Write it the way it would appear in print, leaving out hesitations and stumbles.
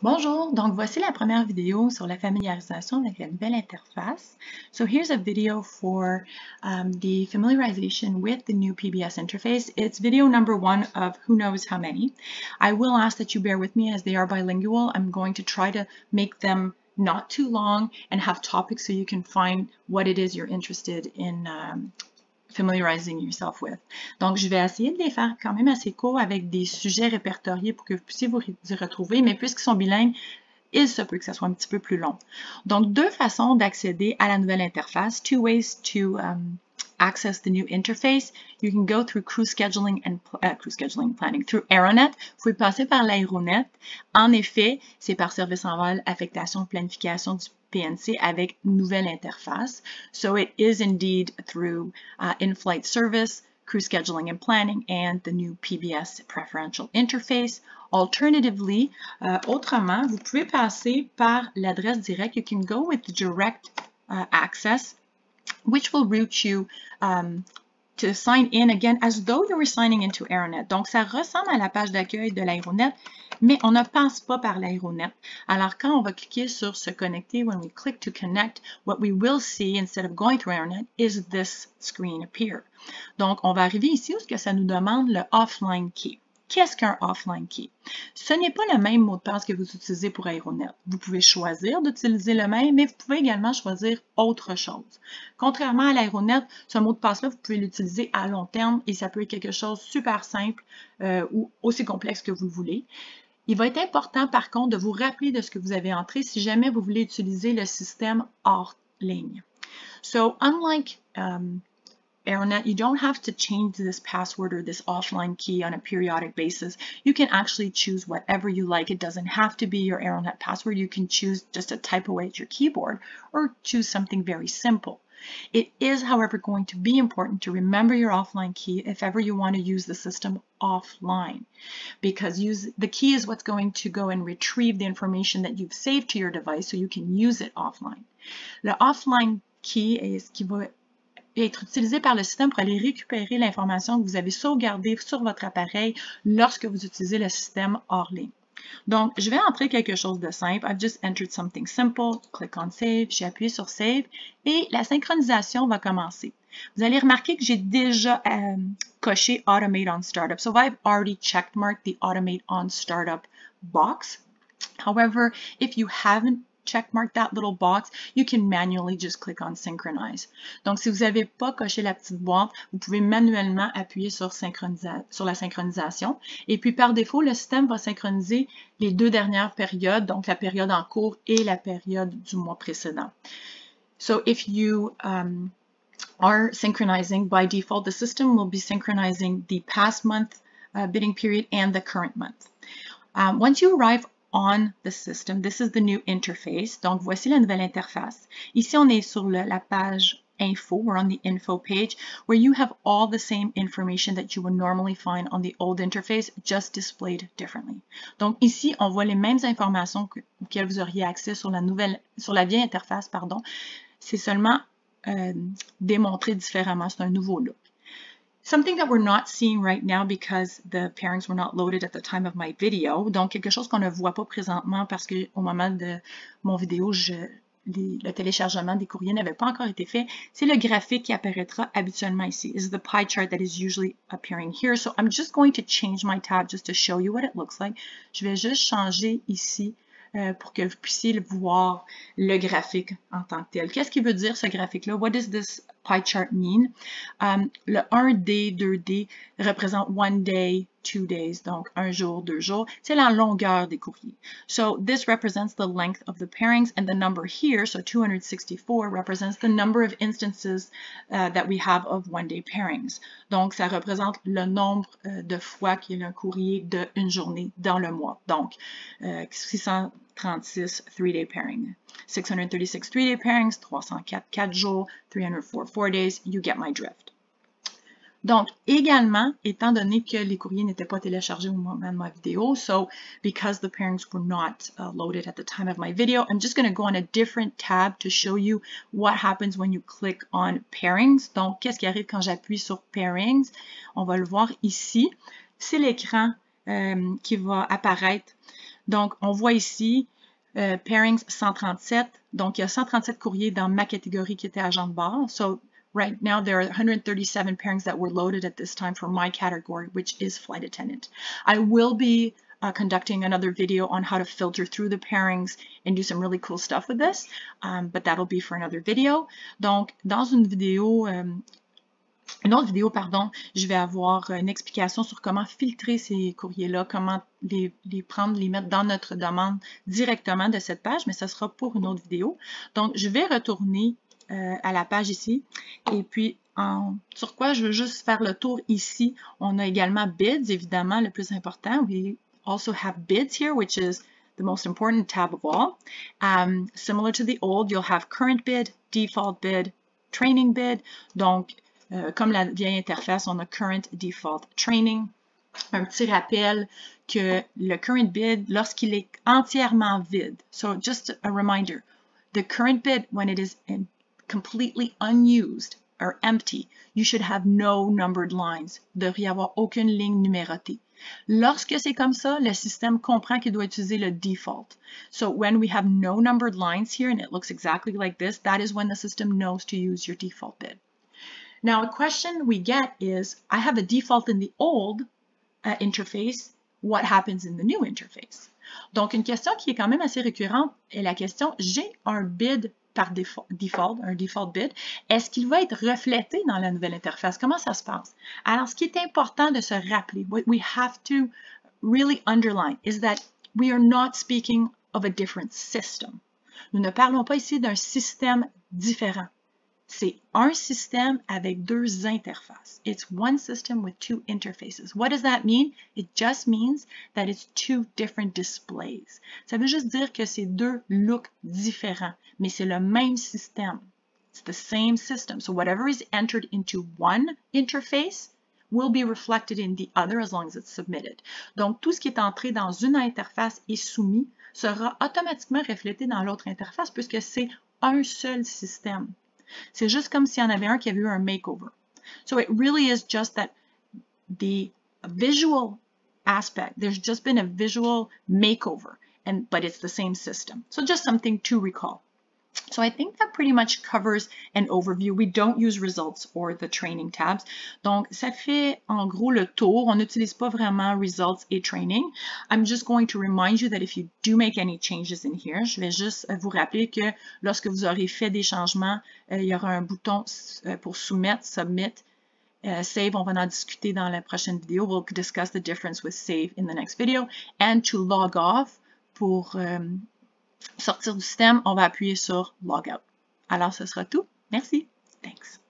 Bonjour, donc voici la première vidéo sur la familiarisation avec la nouvelle interface. So here's a video for the familiarization with the new PBS interface. It's video number 1 of who knows how many. I will ask that you bear with me as they are bilingual. I'm going to try to make them not too long and have topics so you can find what it is you're interested in familiarizing yourself with. Donc, je vais essayer de les faire quand même assez courts avec des sujets répertoriés pour que vous puissiez vous y retrouver, mais puisqu'ils sont bilingues, il se peut que ça soit un petit peu plus long. Donc, deux façons d'accéder à la nouvelle interface. Two ways to access the new interface. You can go through crew scheduling planning through Aeronet. Vous pouvez passer par l'Aeronet. En effet, c'est par service en vol, affectation, planification du PNC avec nouvelle interface. So it is indeed through in-flight service, crew scheduling and planning, and the new PBS preferential interface. Alternatively, autrement, vous pouvez passer par l'adresse directe. You can go with direct access, which will route you to sign in again as though you were signing into Aeronet. Donc, ça ressemble à la page d'accueil de l'Aeronet, mais on ne passe pas par l'Aeronet. Alors, quand on va cliquer sur se connecter, when we click to connect, what we will see instead of going through Aeronet is this screen appear. Donc, on va arriver ici où ça nous demande le offline key. Qu'est-ce qu'un offline key? Ce n'est pas le même mot de passe que vous utilisez pour Aeronet. Vous pouvez choisir d'utiliser le même, mais vous pouvez également choisir autre chose. Contrairement à l'Aeronet, ce mot de passe-là, vous pouvez l'utiliser à long terme et ça peut être quelque chose de super simple ou aussi complexe que vous le voulez. Il va être important, par contre, de vous rappeler de ce que vous avez entré si jamais vous voulez utiliser le système hors ligne. So, unlike Aeronet, you don't have to change this password or this offline key on a periodic basis. You can actually choose whatever you like. It doesn't have to be your Aeronet password. You can choose just to type away at your keyboard or choose something very simple. It is, however, going to be important to remember your offline key if ever you want to use the system offline, because the key is what's going to go and retrieve the information that you've saved to your device so you can use it offline. Le offline key est ce qui va être utilisé par le système pour aller récupérer l'information que vous avez sauvegardée sur votre appareil lorsque vous utilisez le système hors ligne. Donc, je vais entrer quelque chose de simple. I've just entered something simple. Click on Save. J'ai appuyé sur Save et la synchronisation va commencer. Vous allez remarquer que j'ai déjà coché Automate on Startup. So I've already checked marked the Automate on Startup box. However, if you haven't checkmark that little box, you can manually just click on Synchronize. Donc, si vous n'avez pas coché la petite boîte, vous pouvez manuellement appuyer sur la synchronisation. Et puis, par défaut, le système va synchroniser les deux dernières périodes, donc la période en cours et la période du mois précédent. So, if you are synchronizing, by default, the system will be synchronizing the past month bidding period and the current month. Once you arrive on the system, this is the new interface. Donc, voici la nouvelle interface. Ici, on est sur la page info. We're on the info page where you have all the same information that you would normally find on the old interface, just displayed differently. Donc, ici, on voit les mêmes informations auxquelles vous auriez accès sur la vieille interface, pardon. C'est seulement démontré différemment. C'est un nouveau look. Something that we're not seeing right now because the pairings were not loaded at the time of my video. Donc, quelque chose qu'on ne voit pas présentement parce qu'au moment de mon vidéo, le téléchargement des courriers n'avait pas encore été fait. C'est le graphique qui apparaîtra habituellement ici. This is the pie chart that is usually appearing here. So, I'm just going to change my tab just to show you what it looks like. Je vais juste changer ici pour que vous puissiez voir le graphique en tant que tel. Qu'est-ce qui veut dire ce graphique-là? What does this pie chart mean? Le 1D, 2D représente 1 day, 2 days, donc 1 jour, 2 jours. C'est la longueur des courriers. So this represents the length of the pairings, and the number here, so 264, represents the number of instances that we have of 1-day pairings. Donc, ça représente le nombre de fois qu'il y a un courrier d'une journée dans le mois. Donc, 636 3-day pairings, 636 3-day pairings, 304 4 jours, 304 4 days, you get my drift. Donc, également, étant donné que les courriers n'étaient pas téléchargés au moment de ma vidéo, so because the pairings were not loaded at the time of my video, I'm just going to go on a different tab to show you what happens when you click on pairings. Donc, qu'est-ce qui arrive quand j'appuie sur pairings? On va le voir ici. C'est l'écran qui va apparaître. Donc, on voit ici pairings 137. Donc, il y a 137 courriers dans ma catégorie qui était agent de bord. So, right now, there are 137 pairings that were loaded at this time for my category, which is flight attendant. I will be conducting another video on how to filter through the pairings and do some really cool stuff with this, but that'll be for another video. Donc, dans une autre vidéo, pardon, je vais avoir une explication sur comment filtrer ces courriers-là, comment les prendre, les mettre dans notre demande directement de cette page, mais ça sera pour une autre vidéo. Donc, je vais retourner à la page ici. Et puis, sur quoi je veux juste faire le tour ici, on a également bids, évidemment, le plus important. We also have bids here, which is the most important tab of all. Similar to the old, you'll have current bid, default bid, training bid. Donc, comme la vieille interface, on a current, default, training. Un petit rappel que le current bid, lorsqu'il est entièrement vide. So, just a reminder, the current bid, when it is completely unused or empty, you should have no numbered lines. Il ne devrait y avoir aucune ligne numérotée. Lorsque c'est comme ça, le système comprend qu'il doit utiliser le default. So when we have no numbered lines here and it looks exactly like this, that is when the system knows to use your default bid. Now, a question we get is, I have a default in the old interface. What happens in the new interface? Donc, une question qui est quand même assez récurrente est la question, j'ai un bid par default, un default bid, est-ce qu'il va être reflété dans la nouvelle interface? Comment ça se passe? Alors, ce qui est important de se rappeler, what we have to really underline is that we are not speaking of a different system. Nous ne parlons pas ici d'un système différent. C'est un système avec deux interfaces. It's one system with two interfaces. What does that mean? It just means that it's two different displays. Ça veut juste dire que c'est deux looks différents, mais c'est le même système. It's the same system. So whatever is entered into one interface will be reflected in the other as long as it's submitted. Donc, tout ce qui est entré dans une interface et soumis sera automatiquement reflété dans l'autre interface puisque c'est un seul système. C'est juste comme s'il y en avait un qui avait eu un makeover. So it really is just that the visual aspect, there's just been a visual makeover, but it's the same system. So just something to recall. So I think that pretty much covers an overview. We don't use results or the training tabs. Donc, ça fait en gros le tour. On n'utilise pas vraiment results et training. I'm just going to remind you that if you do make any changes in here, je vais juste vous rappeler que lorsque vous aurez fait des changements, il y aura un bouton pour soumettre, submit, save, on va en discuter dans la prochaine vidéo. We'll discuss the difference with save in the next video. And to log off, pour sortir du système, on va appuyer sur Logout. Alors, ce sera tout. Merci. Thanks.